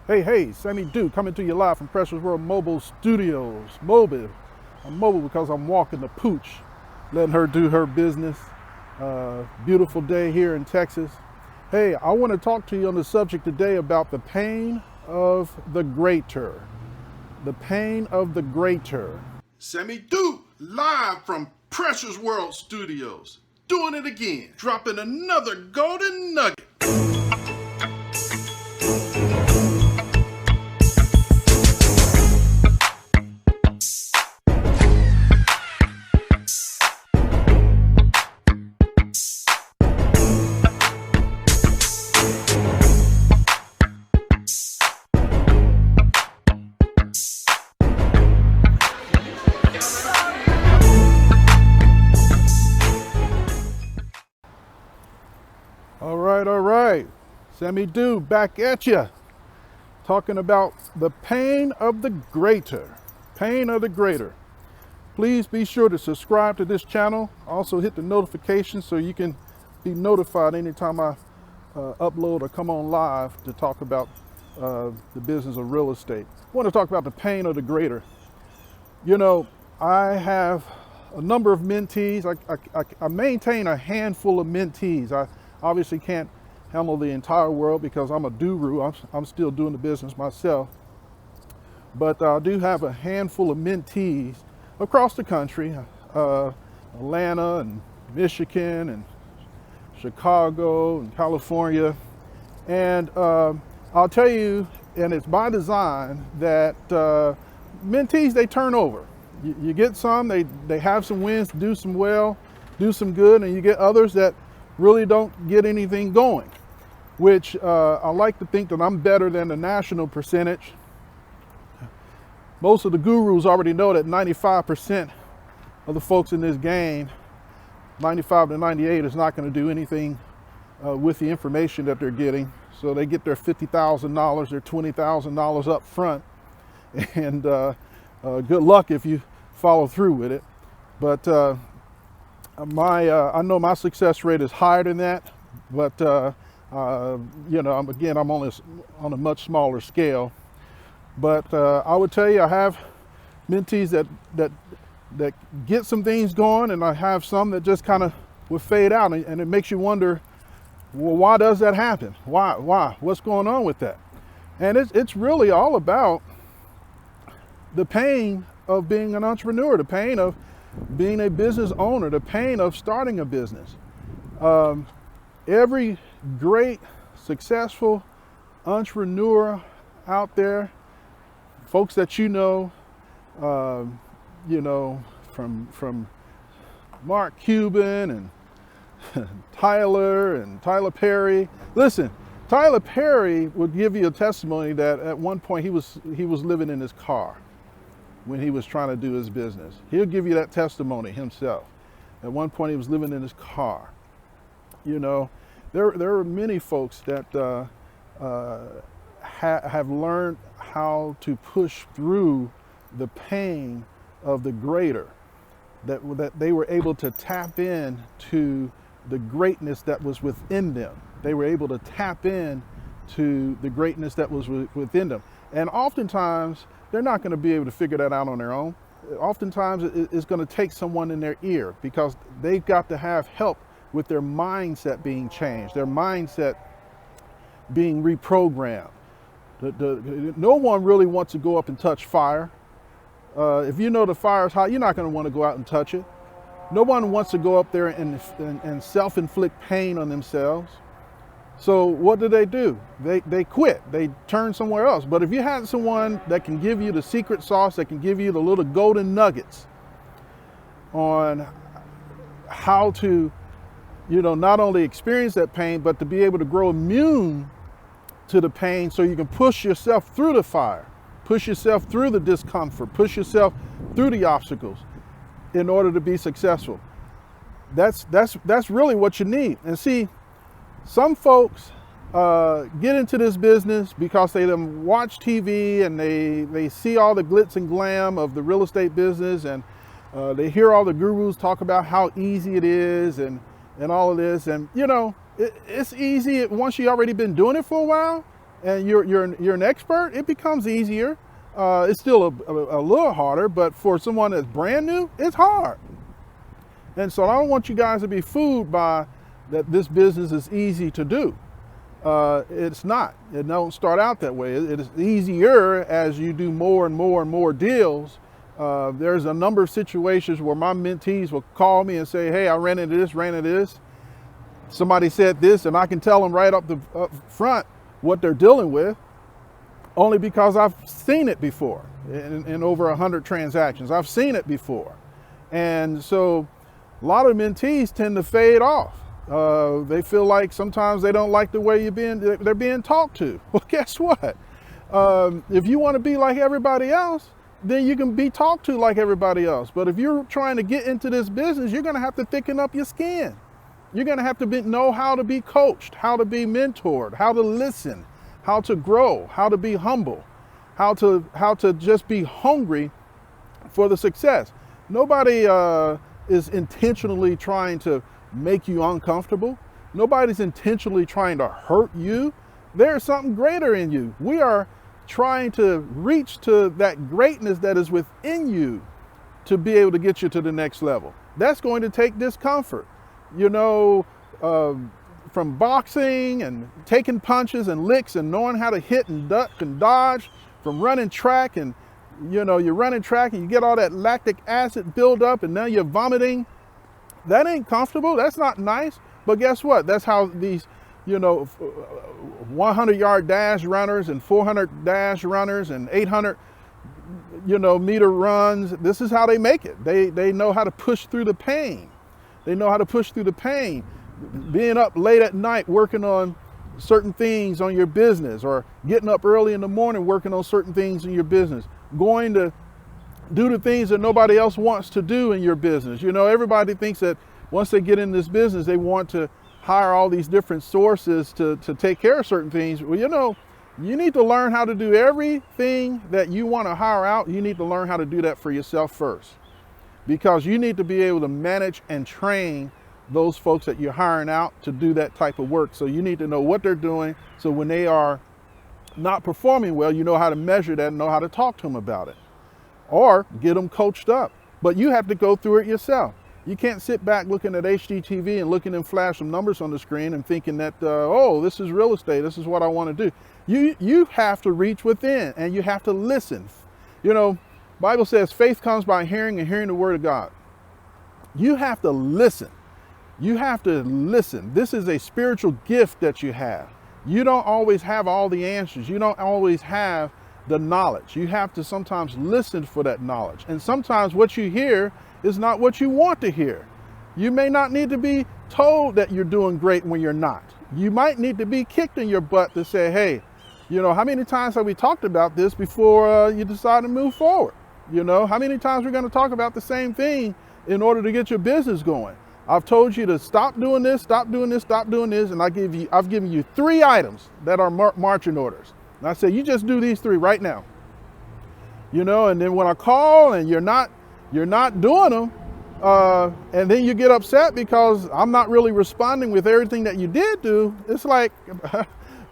Hey, Sammy-doo coming to you live from Precious World Mobile Studios. I'm mobile because I'm walking the pooch, letting her do her business. Beautiful day here in Texas. Hey, I want to talk to you on the subject today about the pain of the greater. The pain of the greater. Sammy-doo live from Precious World Studios. Doing it again, dropping another golden nugget. All right. Sammy-doo back at you. Talking about the pain of the greater. Pain of the greater. Please be sure to subscribe to this channel. Also hit the notification so you can be notified anytime I upload or come on live to talk about the business of real estate. I want to talk about the pain of the greater. You know, I have a number of mentees. I maintain a handful of mentees. I obviously can't handle the entire world because I'm a duru. I'm still doing the business myself. But I do have a handful of mentees across the country, Atlanta and Michigan and Chicago and California. And I'll tell you, and it's by design, that mentees, they turn over. You get some, they have some wins, do some well, do some good, and you get others that really don't get anything going, which I like to think that I'm better than the national percentage. Most of the gurus already know that 95% of the folks in this game, 95 to 98, is not going to do anything with the information that they're getting. So they get their $50,000, their $20,000 up front, and good luck if you follow through with it. But I know my success rate is higher than that, but you know, I'm on a much smaller scale. But I would tell you, I have mentees that get some things going, and I have some that just kind of will fade out, and it makes you wonder, well, why does that happen? Why? What's going on with that? And it's really all about the pain of being an entrepreneur, the pain of being a business owner, the pain of starting a business. Every great, successful entrepreneur out there, folks that you know, from Mark Cuban and Tyler Perry. Listen, Tyler Perry would give you a testimony that at one point he was living in his car when he was trying to do his business. He'll give you that testimony himself. At one point he was living in his car. You know, there are many folks that have learned how to push through the pain of the greater, that they were able to tap in to the greatness that was within them. They were able to tap in to the greatness that was within them. And oftentimes, they're not going to be able to figure that out on their own. Oftentimes, it's going to take someone in their ear because they've got to have help with their mindset being changed, their mindset being reprogrammed. No one really wants to go up and touch fire. If you know the fire's hot, you're not going to want to go out and touch it. No one wants to go up there and self-inflict pain on themselves. So what do? They quit. They turn somewhere else. But if you had someone that can give you the secret sauce, that can give you the little golden nuggets on how to, not only experience that pain, but to be able to grow immune to the pain so you can push yourself through the fire, push yourself through the discomfort, push yourself through the obstacles in order to be successful. That's really what you need. And see, some folks get into this business because they watch TV and they see all the glitz and glam of the real estate business, and they hear all the gurus talk about how easy it is and all of this. And it's easy once you've already been doing it for a while. and you're an expert, it becomes easier. It's still a little harder, but for someone that's brand new, it's hard. And so I don't want you guys to be fooled by that this business is easy to do. It's not. It don't start out that way. It is easier as you do more and more and more deals. There's a number of situations where my mentees will call me and say, hey, I ran into this. Somebody said this, and I can tell them right up front what they're dealing with, only because I've seen it before in over 100 transactions. I've seen it before. And so a lot of mentees tend to fade off. They feel like sometimes they don't like the way they're being talked to. Well, guess what? If you want to be like everybody else, then you can be talked to like everybody else. But if you're trying to get into this business, you're going to have to thicken up your skin. You're going to have to know how to be coached, how to be mentored, how to listen, how to grow, how to be humble, how to just be hungry for the success. Nobody is intentionally trying to make you uncomfortable. Nobody's intentionally trying to hurt you. There's something greater in you. We are trying to reach to that greatness that is within you to be able to get you to the next level. That's going to take discomfort. You know, from boxing and taking punches and licks and knowing how to hit and duck and dodge, from running track, and you know, you're running track and you get all that lactic acid build up and now you're vomiting. That ain't comfortable. That's not nice. But guess what? That's how these, you know, 100-yard dash runners and 400 dash runners and 800, you know, meter runs. This is how they make it. They know how to push through the pain. They know how to push through the pain. Being up late at night working on certain things on your business, or getting up early in the morning working on certain things in your business, going to do the things that nobody else wants to do in your business. You know, everybody thinks that once they get in this business, they want to hire all these different sources to take care of certain things. Well, you know, you need to learn how to do everything that you want to hire out. You need to learn how to do that for yourself first, because you need to be able to manage and train those folks that you're hiring out to do that type of work. So you need to know what they're doing, so when they are not performing well, you know how to measure that and know how to talk to them about it, or get them coached up. But you have to go through it yourself. You can't sit back looking at HGTV and looking and flash some numbers on the screen and thinking that, oh, this is real estate, this is what I want to do. You have to reach within, and you have to listen. You know, Bible says faith comes by hearing, and hearing the word of God. You have to listen. You have to listen. This is a spiritual gift that you have. You don't always have all the answers. You don't always have the knowledge. You have to sometimes listen for that knowledge. And sometimes what you hear is not what you want to hear. You may not need to be told that you're doing great when you're not. You might need to be kicked in your butt to say, hey, you know, how many times have we talked about this before you decide to move forward? You know, how many times we're going to talk about the same thing in order to get your business going? I've told you to stop doing this, stop doing this, stop doing this, and I've given you 3 items that are marching orders. And I say, you just do these 3 right now. You know, and then when I call and you're not doing them, and then you get upset because I'm not really responding with everything that you did do, it's like,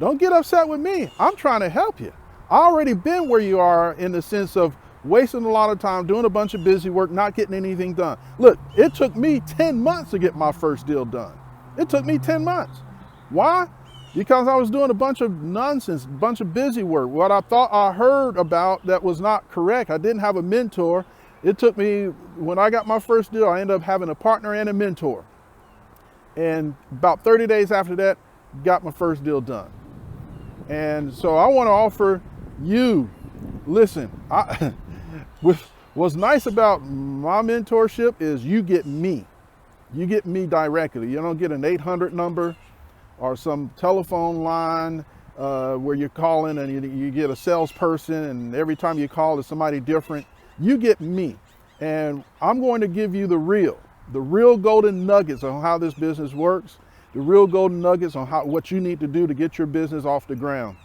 don't get upset with me. I'm trying to help you. I already been where you are, in the sense of wasting a lot of time doing a bunch of busy work, not getting anything done. Look, it took me 10 months to get my first deal done. It took me 10 months. Why? Because I was doing a bunch of nonsense, a bunch of busy work. What I thought I heard about that was not correct. I didn't have a mentor. It took me, when I got my first deal, I ended up having a partner and a mentor. And about 30 days after that, got my first deal done. And so I want to offer you, listen, what's nice about my mentorship is you get me. You get me directly. You don't get an 800 number or some telephone line where you're calling and you get a salesperson, and every time you call it's somebody different. You get me, and I'm going to give you the real golden nuggets on how this business works, the real golden nuggets on what you need to do to get your business off the ground.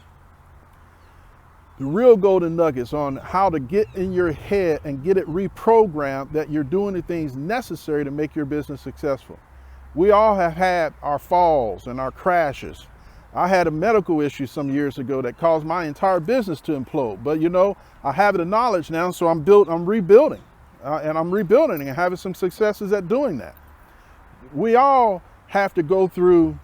The real golden nuggets on how to get in your head and get it reprogrammed that you're doing the things necessary to make your business successful. We all have had our falls and our crashes. I had a medical issue some years ago that caused my entire business to implode. But you know, I have the knowledge now, so I'm rebuilding, and I'm rebuilding and having some successes at doing that. We all have to go through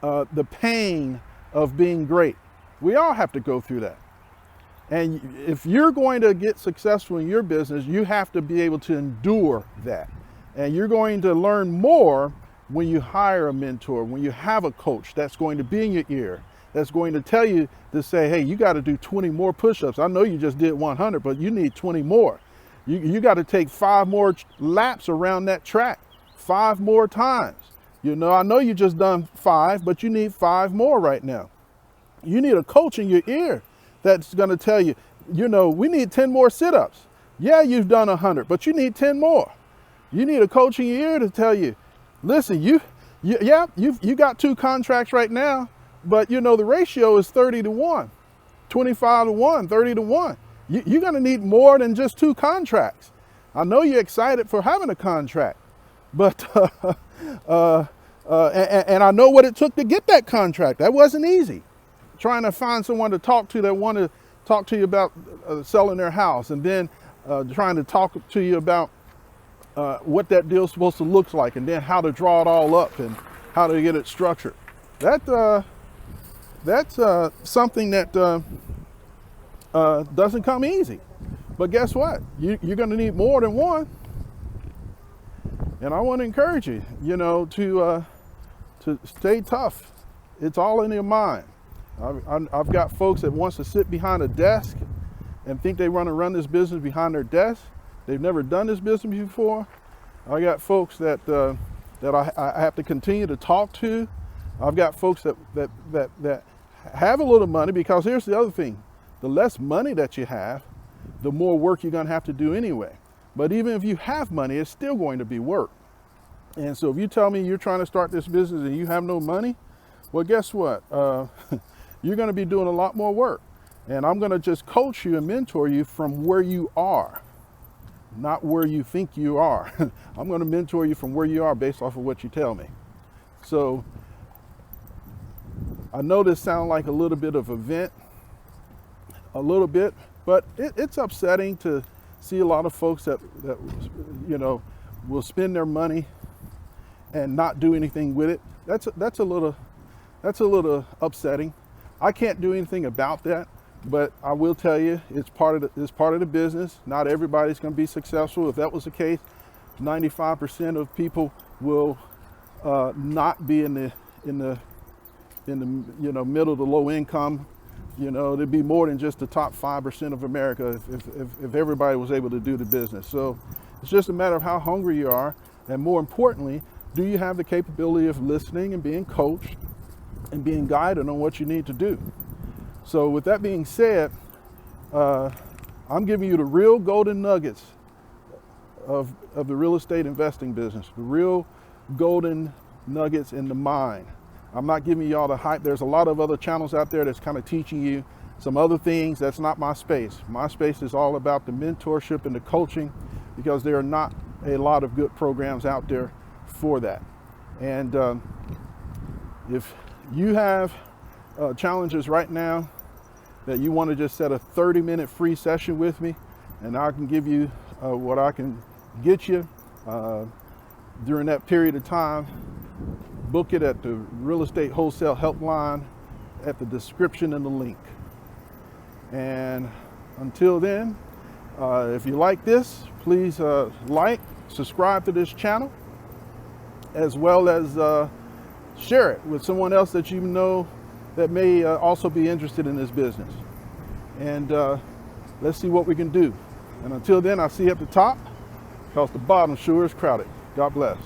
the pain of being great. We all have to go through that. And if you're going to get successful in your business, you have to be able to endure that. And you're going to learn more when you hire a mentor, when you have a coach that's going to be in your ear, that's going to tell you to say, hey, you got to do 20 more push-ups. I know you just did 100, but you need 20 more. You got to take 5 more laps around that track, 5 more times. You know, I know you just done 5, but you need 5 more right now. You need a coach in your ear that's going to tell you, you know, we need 10 more sit-ups. Yeah, you've done 100, but you need 10 more. You need a coach in your ear to tell you, listen, you got 2 contracts right now, but you know, the ratio is 30 to 1, 25 to 1, 30 to 1. You're going to need more than just 2 contracts. I know you're excited for having a contract, but, and I know what it took to get that contract. That wasn't easy. Trying to find someone to talk to that want to talk to you about selling their house, and then trying to talk to you about what that deal's supposed to look like, and then how to draw it all up and how to get it structured. That's something that doesn't come easy. But guess what? You're going to need more than one. And I want to encourage you, you know, to stay tough. It's all in your mind. I've got folks that wants to sit behind a desk and think they want to run this business behind their desk. They've never done this business before. I got folks that I have to continue to talk to. I've got folks that have a little money, because here's the other thing. The less money that you have, the more work you're going to have to do anyway. But even if you have money, it's still going to be work. And so if you tell me you're trying to start this business and you have no money, well, guess what? You're going to be doing a lot more work. And I'm going to just coach you and mentor you from where you are, not where you think you are. I'm going to mentor you from where you are based off of what you tell me. So I know this sounds like a little bit of a vent, a little bit, but it's upsetting to see a lot of folks that you know, will spend their money and not do anything with it. That's a little upsetting. I can't do anything about that, but I will tell you, it's part of the business. Not everybody's going to be successful. If that was the case, 95% of people will not be in the you know, middle to low income. You know, there'd be more than just the top 5% of America if everybody was able to do the business. So it's just a matter of how hungry you are, and more importantly, do you have the capability of listening and being coached and being guided on what you need to do. So with that being said, I'm giving you the real golden nuggets of the real estate investing business, the real golden nuggets in the mind. I'm not giving y'all the hype. There's a lot of other channels out there that's kind of teaching you some other things. That's not my space. My space is all about the mentorship and the coaching, because there are not a lot of good programs out there for that. And if you have challenges right now that you want to just set a 30-minute free session with me, and I can give you what I can get you during that period of time, book it at the Real Estate Wholesale helpline at the description and the link. And until then, if you like this, please subscribe to this channel, as well as share it with someone else that you know that may also be interested in this business. And let's see what we can do. And until then, I'll see you at the top, because the bottom sure is crowded. God bless.